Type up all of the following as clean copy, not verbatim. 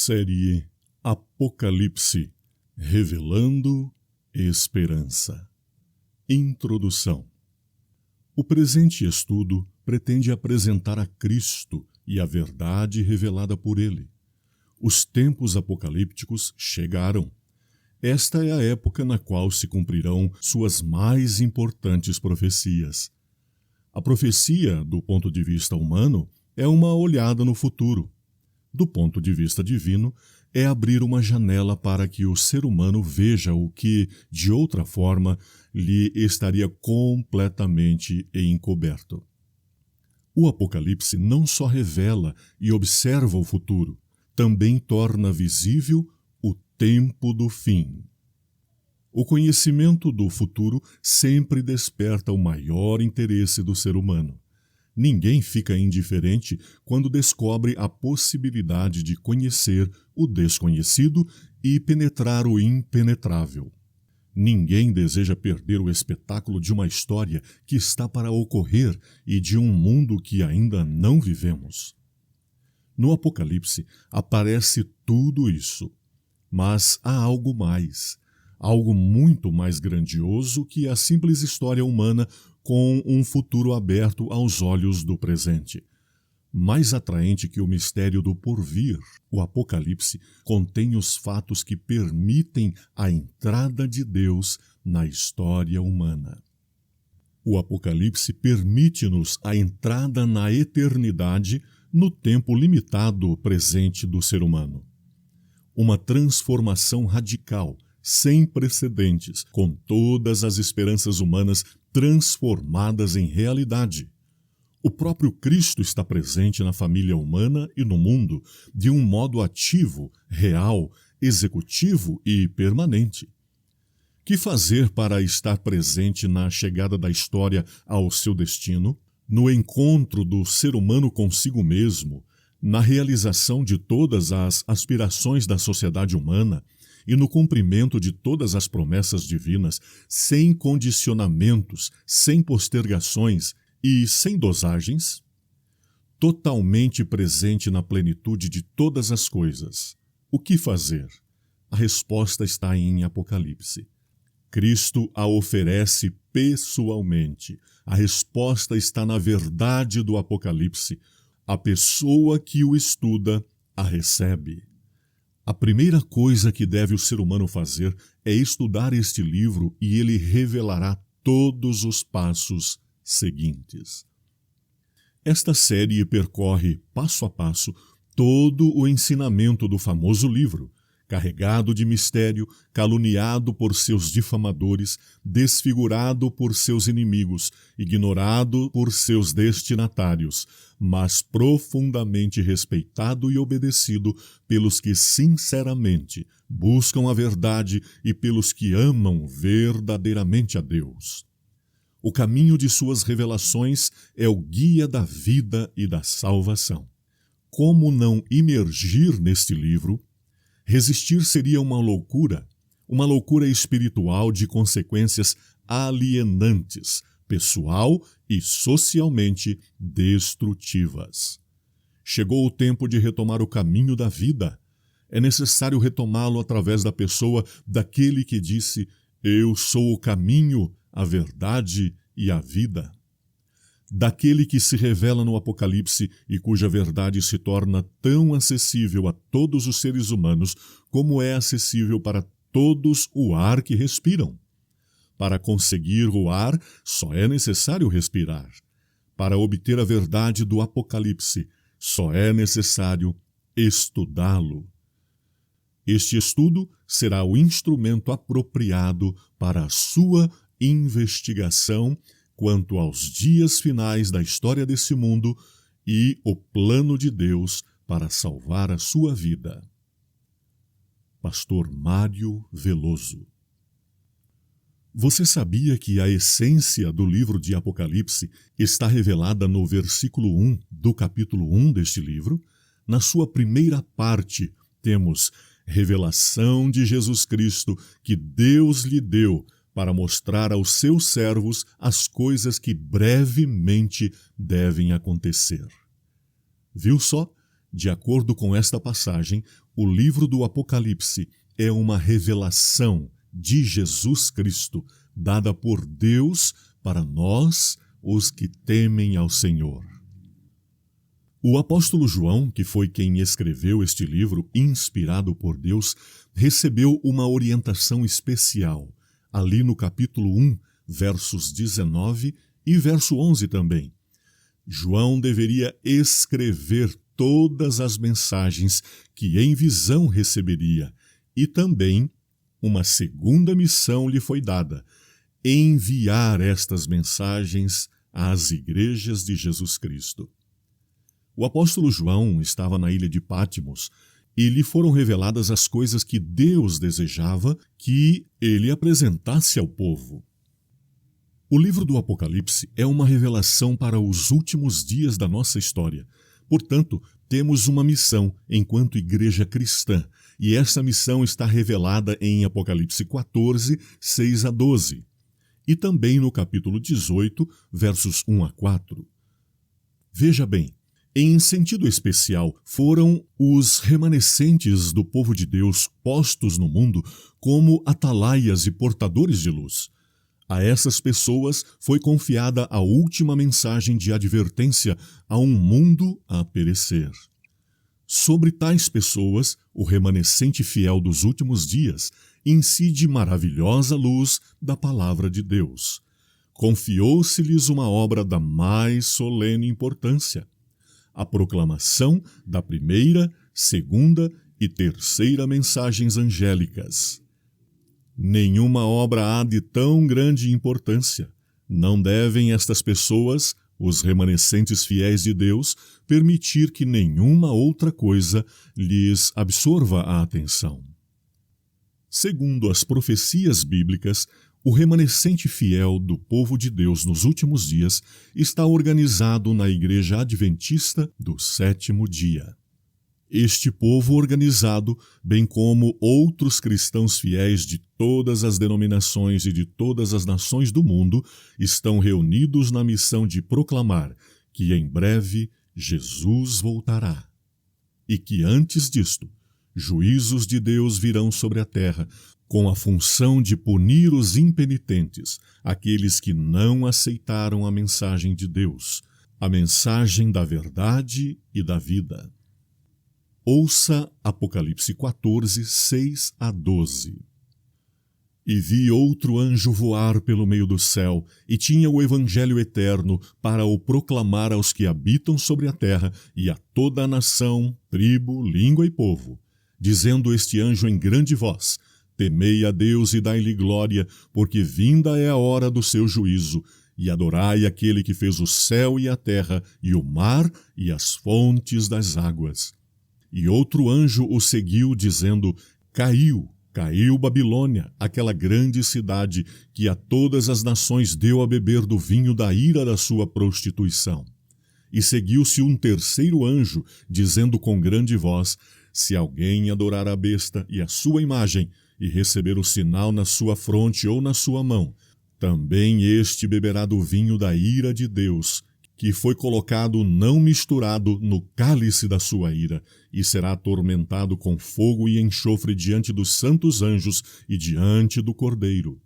Série Apocalipse, Revelando Esperança. Introdução. O presente estudo pretende apresentar a Cristo e a verdade revelada por Ele. Os tempos apocalípticos chegaram. Esta é a época na qual se cumprirão suas mais importantes profecias. A profecia, do ponto de vista humano, é uma olhada no futuro. Do ponto de vista divino, é abrir uma janela para que o ser humano veja o que, de outra forma, lhe estaria completamente encoberto. O Apocalipse não só revela e observa o futuro, também torna visível o tempo do fim. O conhecimento do futuro sempre desperta o maior interesse do ser humano. Ninguém fica indiferente quando descobre a possibilidade de conhecer o desconhecido e penetrar o impenetrável. Ninguém deseja perder o espetáculo de uma história que está para ocorrer e de um mundo que ainda não vivemos. No Apocalipse aparece tudo isso, mas há algo mais, algo muito mais grandioso que a simples história humana com um futuro aberto aos olhos do presente. Mais atraente que o mistério do porvir, o Apocalipse contém os fatos que permitem a entrada de Deus na história humana. O Apocalipse permite-nos a entrada na eternidade no tempo limitado presente do ser humano. Uma transformação radical, sem precedentes, com todas as esperanças humanas transformadas em realidade. O próprio Cristo está presente na família humana e no mundo de um modo ativo, real, executivo e permanente. Que fazer para estar presente na chegada da história ao seu destino, no encontro do ser humano consigo mesmo, na realização de todas as aspirações da sociedade humana e no cumprimento de todas as promessas divinas, sem condicionamentos, sem postergações e sem dosagens? Totalmente presente na plenitude de todas as coisas. O que fazer? A resposta está em Apocalipse. Cristo a oferece pessoalmente. A resposta está na verdade do Apocalipse. A pessoa que o estuda a recebe. A primeira coisa que deve o ser humano fazer é estudar este livro e ele revelará todos os passos seguintes. Esta série percorre, passo a passo, todo o ensinamento do famoso livro, carregado de mistério, caluniado por seus difamadores, desfigurado por seus inimigos, ignorado por seus destinatários, mas profundamente respeitado e obedecido pelos que sinceramente buscam a verdade e pelos que amam verdadeiramente a Deus. O caminho de suas revelações é o guia da vida e da salvação. Como não imergir neste livro? Resistir seria uma loucura espiritual de consequências alienantes, pessoal e socialmente destrutivas. Chegou o tempo de retomar o caminho da vida. É necessário retomá-lo através da pessoa daquele que disse: "Eu sou o caminho, a verdade e a vida". Daquele que se revela no Apocalipse e cuja verdade se torna tão acessível a todos os seres humanos como é acessível para todos o ar que respiram. Para conseguir o ar, só é necessário respirar. Para obter a verdade do Apocalipse, só é necessário estudá-lo. Este estudo será o instrumento apropriado para a sua investigação quanto aos dias finais da história desse mundo e o plano de Deus para salvar a sua vida. Pastor Mário Veloso. Você sabia que a essência do livro de Apocalipse está revelada no versículo 1 do capítulo 1 deste livro? Na sua primeira parte, temos revelação de Jesus Cristo que Deus lhe deu para mostrar aos seus servos as coisas que brevemente devem acontecer. Viu só? De acordo com esta passagem, O livro do Apocalipse é uma revelação de Jesus Cristo, dada por Deus para nós, os que temem ao Senhor. O apóstolo João, que foi quem escreveu este livro, inspirado por Deus, recebeu uma orientação especial, ali no capítulo 1, versos 19 e verso 11 também. João deveria escrever todas as mensagens que em visão receberia, e também uma segunda missão lhe foi dada: enviar estas mensagens às igrejas de Jesus Cristo. O apóstolo João estava na ilha de Patmos e lhe foram reveladas as coisas que Deus desejava que ele apresentasse ao povo. O livro do Apocalipse é uma revelação para os últimos dias da nossa história. Portanto, temos uma missão enquanto igreja cristã, e essa missão está revelada em Apocalipse 14, 6 a 12, e também no capítulo 18, versos 1 a 4. Veja bem, em sentido especial, foram os remanescentes do povo de Deus postos no mundo como atalaias e portadores de luz. A essas pessoas foi confiada a última mensagem de advertência a um mundo a perecer. Sobre tais pessoas, o remanescente fiel dos últimos dias incide maravilhosa luz da palavra de Deus. Confiou-se-lhes uma obra da mais solene importância: a proclamação da primeira, segunda e terceira mensagens angélicas. Nenhuma obra há de tão grande importância. Não devem estas pessoas, os remanescentes fiéis de Deus, permitir que nenhuma outra coisa lhes absorva a atenção. Segundo as profecias bíblicas, o remanescente fiel do povo de Deus nos últimos dias está organizado na Igreja Adventista do Sétimo Dia. Este povo organizado, bem como outros cristãos fiéis de todas as denominações e de todas as nações do mundo, estão reunidos na missão de proclamar que em breve Jesus voltará. E que antes disto, juízos de Deus virão sobre a terra, com a função de punir os impenitentes, aqueles que não aceitaram a mensagem de Deus, a mensagem da verdade e da vida. Ouça Apocalipse 14, 6 a 12. E vi outro anjo voar pelo meio do céu, e tinha o evangelho eterno para o proclamar aos que habitam sobre a terra e a toda a nação, tribo, língua e povo, dizendo este anjo em grande voz: temei a Deus e dai-lhe glória, porque vinda é a hora do seu juízo, e adorai aquele que fez o céu e a terra, e o mar e as fontes das águas. E outro anjo o seguiu, dizendo: caiu Babilônia, aquela grande cidade que a todas as nações deu a beber do vinho da ira da sua prostituição. E seguiu-se um terceiro anjo, dizendo com grande voz: se alguém adorar a besta e a sua imagem, e receber o sinal na sua fronte ou na sua mão, também este beberá do vinho da ira de Deus, que foi colocado não misturado no cálice da sua ira, e será atormentado com fogo e enxofre diante dos santos anjos e diante do Cordeiro.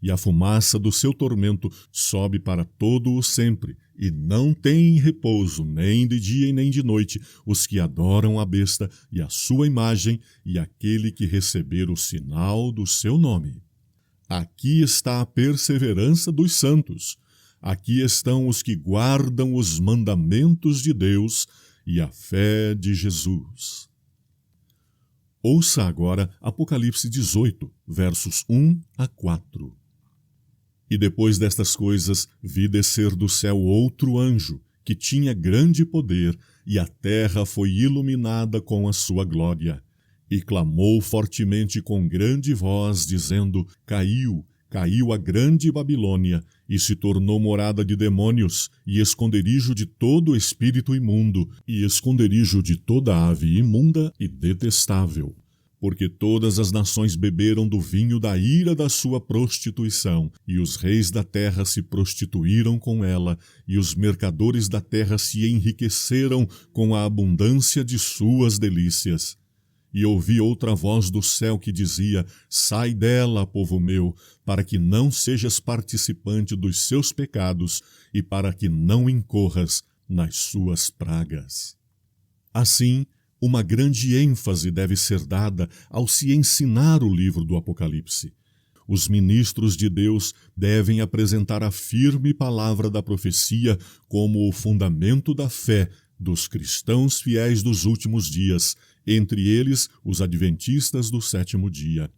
E a fumaça do seu tormento sobe para todo o sempre, e não tem repouso, nem de dia e nem de noite, os que adoram a besta e a sua imagem, e aquele que receber o sinal do seu nome. Aqui está a perseverança dos santos. Aqui estão os que guardam os mandamentos de Deus e a fé de Jesus. Ouça agora Apocalipse 18, versos 1 a 4. E depois destas coisas vi descer do céu outro anjo, que tinha grande poder, e a terra foi iluminada com a sua glória. E clamou fortemente com grande voz, dizendo: caiu a grande Babilônia, e se tornou morada de demônios, e esconderijo de todo espírito imundo, e esconderijo de toda ave imunda e detestável. Porque todas as nações beberam do vinho da ira da sua prostituição, e os reis da terra se prostituíram com ela, e os mercadores da terra se enriqueceram com a abundância de suas delícias. E ouvi outra voz do céu que dizia: Sai dela, povo meu, para que não sejas participante dos seus pecados e para que não incorras nas suas pragas. Assim, uma grande ênfase deve ser dada ao se ensinar o livro do Apocalipse. Os ministros de Deus devem apresentar a firme palavra da profecia como o fundamento da fé dos cristãos fiéis dos últimos dias, entre eles os adventistas do sétimo dia.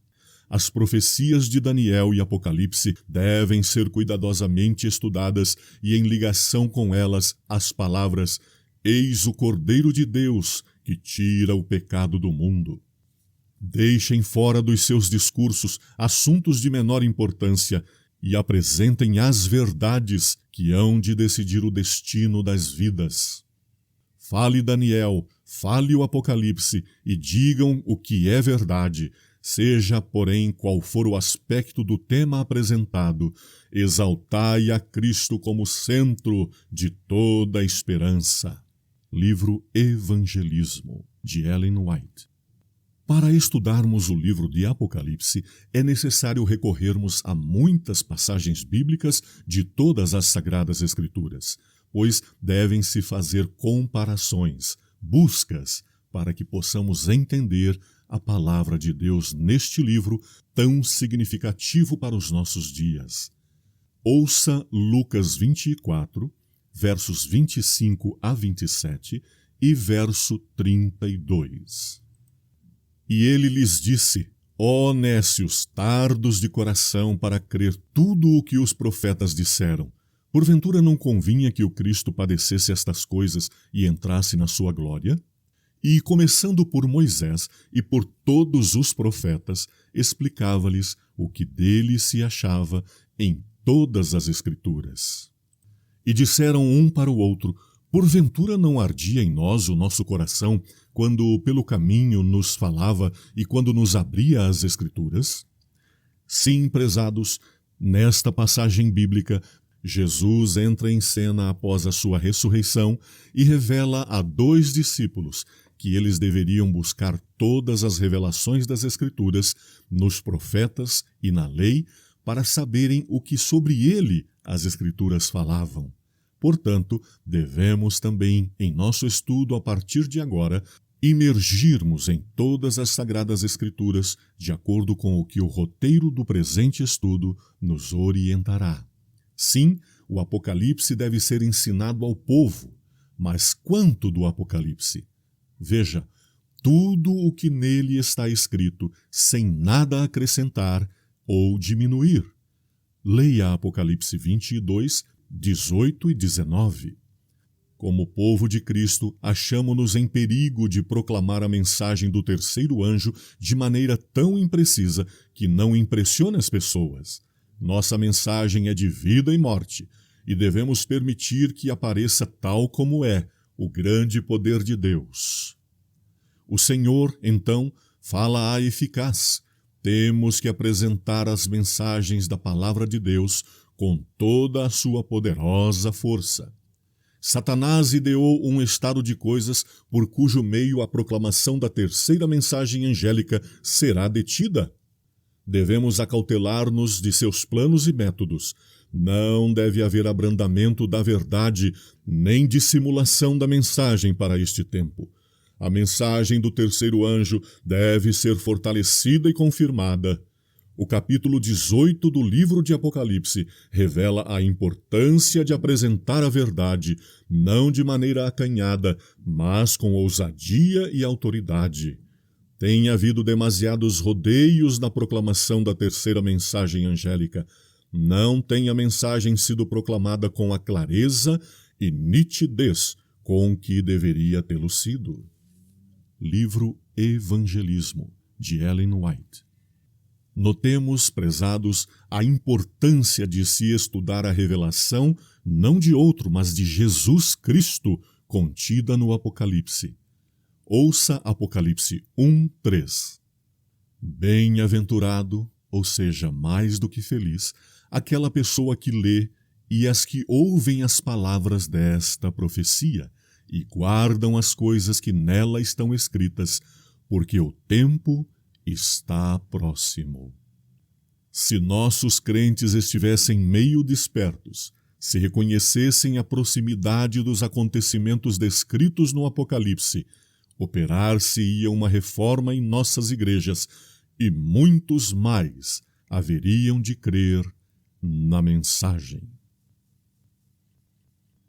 As profecias de Daniel e Apocalipse devem ser cuidadosamente estudadas e, em ligação com elas, as palavras: Eis o Cordeiro de Deus, que tira o pecado do mundo. Deixem fora dos seus discursos assuntos de menor importância e apresentem as verdades que hão de decidir o destino das vidas. Fale Daniel, fale o Apocalipse e digam o que é verdade, seja, porém, qual for o aspecto do tema apresentado, exaltai a Cristo como centro de toda a esperança. Livro Evangelismo, de Ellen White. Para estudarmos o livro de Apocalipse, é necessário recorrermos a muitas passagens bíblicas de todas as Sagradas Escrituras, pois devem-se fazer comparações, buscas, para que possamos entender a palavra de Deus neste livro tão significativo para os nossos dias. Ouça Lucas 24, versos 25 a 27 e verso 32. E ele lhes disse: Ó nécios, tardos de coração para crer tudo o que os profetas disseram. Porventura não convinha que o Cristo padecesse estas coisas e entrasse na sua glória? E, começando por Moisés e por todos os profetas, explicava-lhes o que dele se achava em todas as Escrituras. E disseram um para o outro: Porventura não ardia em nós o nosso coração quando pelo caminho nos falava e quando nos abria as Escrituras? Sim, prezados, nesta passagem bíblica, Jesus entra em cena após a sua ressurreição e revela a 2 discípulos que eles deveriam buscar todas as revelações das Escrituras nos profetas e na lei para saberem o que sobre ele as Escrituras falavam. Portanto, devemos também, em nosso estudo a partir de agora, imergirmos em todas as Sagradas Escrituras de acordo com o que o roteiro do presente estudo nos orientará. Sim, o Apocalipse deve ser ensinado ao povo, mas quanto do Apocalipse? Veja, tudo o que nele está escrito, sem nada acrescentar ou diminuir. Leia Apocalipse 22, 18 e 19. Como povo de Cristo, achamo-nos em perigo de proclamar a mensagem do terceiro anjo de maneira tão imprecisa que não impressiona as pessoas. Nossa mensagem é de vida e morte, e devemos permitir que apareça tal como é o grande poder de Deus. O Senhor, então, fala a eficaz. Temos que apresentar as mensagens da palavra de Deus com toda a sua poderosa força. Satanás ideou um estado de coisas por cujo meio a proclamação da terceira mensagem angélica será detida. Devemos acautelar-nos de seus planos e métodos. Não deve haver abrandamento da verdade, nem dissimulação da mensagem para este tempo. A mensagem do terceiro anjo deve ser fortalecida e confirmada. O capítulo 18 do livro de Apocalipse revela a importância de apresentar a verdade, não de maneira acanhada, mas com ousadia e autoridade. Tem havido demasiados rodeios na proclamação da terceira mensagem angélica. Não tem a mensagem sido proclamada com a clareza e nitidez com que deveria tê-lo sido. Livro Evangelismo, de Ellen White. Notemos, prezados, a importância de se estudar a revelação não de outro, mas de Jesus Cristo, contida no Apocalipse. Ouça Apocalipse 1:3. Bem-aventurado, ou seja, mais do que feliz, aquela pessoa que lê e as que ouvem as palavras desta profecia e guardam as coisas que nela estão escritas, porque o tempo está próximo. Se nossos crentes estivessem meio despertos, se reconhecessem a proximidade dos acontecimentos descritos no Apocalipse, operar-se-ia uma reforma em nossas igrejas e muitos mais haveriam de crer na mensagem.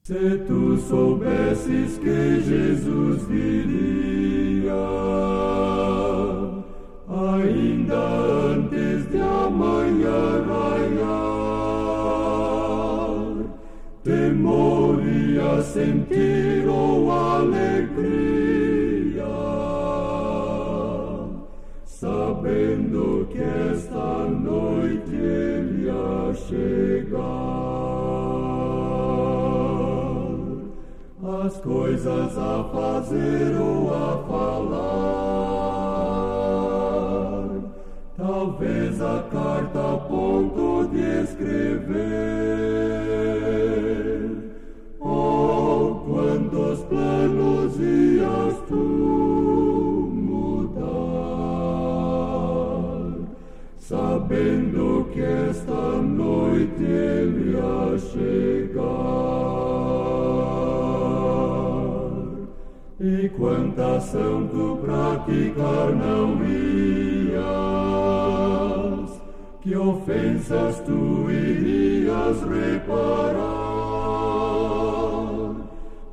Se tu soubesses que Jesus viria, ainda antes de amanhã raiar, temorias sentir ou alegria, sabendo que esta noite ele ia chegar. As coisas a fazer ou a falar, talvez a carta a ponto de escrever. Oh, quantos planos ias tu mudar, sabendo que esta noite ele ia chegar. E quanta ação tu praticar não ias, que ofensas tu irias reparar,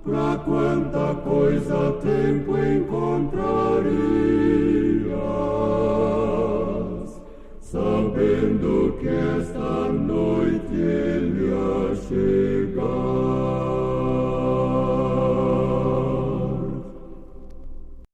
pra quanta coisa tempo encontrarias, sabendo que esta noite